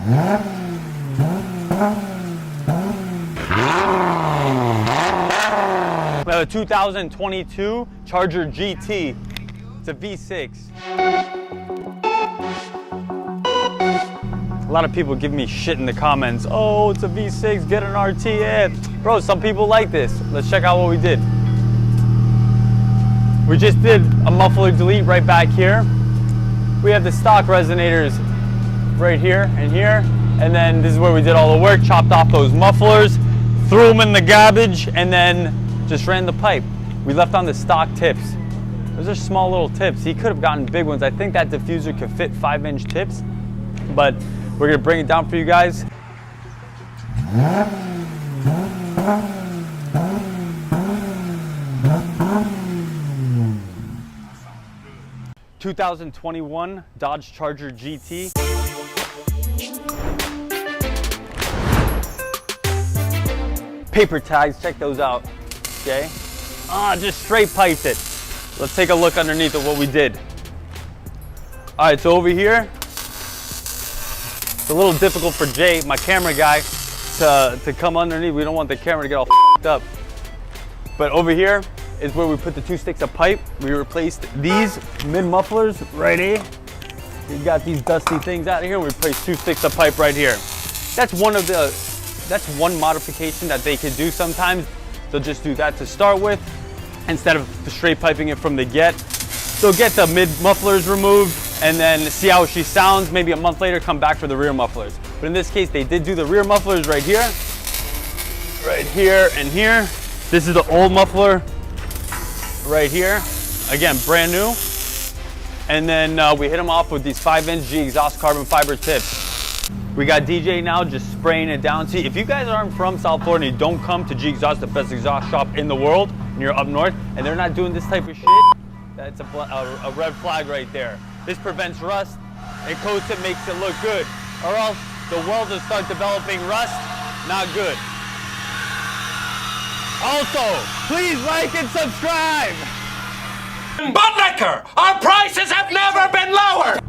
We have a 2022 Charger GT. It's a V6. A lot of people give me shit in the comments. Oh, it's a V6, get an RT. Yeah. Bro, some people like this. Let's check out what we did. We just did a muffler delete right back here. We have the stock resonators right here and here. And then this is where we did all the work, chopped off those mufflers, threw them in the garbage, and then just ran the pipe. We left on the stock tips. Those are small little tips. He could have gotten big ones. I think that diffuser could fit 5-inch tips, but we're gonna bring it down for you guys. 2021 Dodge Charger GT. Paper tags, check those out, okay? Just straight piped it. Let's take a look underneath of what we did. All right, so over here, it's a little difficult for Jay, my camera guy, to come underneath. We don't want the camera to get all f***ed up. But over here is where we put the 2 sticks of pipe. We replaced these mid mufflers right here. We got these dusty things out of here. We replaced 2 sticks of pipe right here. That's one modification that they could do sometimes. They'll just do that to start with instead of straight piping it from the get. So get the mid mufflers removed and then see how she sounds. Maybe a month later, come back for the rear mufflers. But in this case, they did do the rear mufflers right here, and here. This is the old muffler right here. Again, brand new. And then we hit them off with these 5-inch G exhaust carbon fiber tips. We got DJ now just spraying it down. See, if you guys aren't from South Florida and you don't come to G Exhaust, the best exhaust shop in the world, and you're up north, and they're not doing this type of shit, that's a red flag right there. This prevents rust, it coats it, makes it look good. Or else the welders start developing rust, not good. Also, please like and subscribe. But liquor, our prices have never been lower.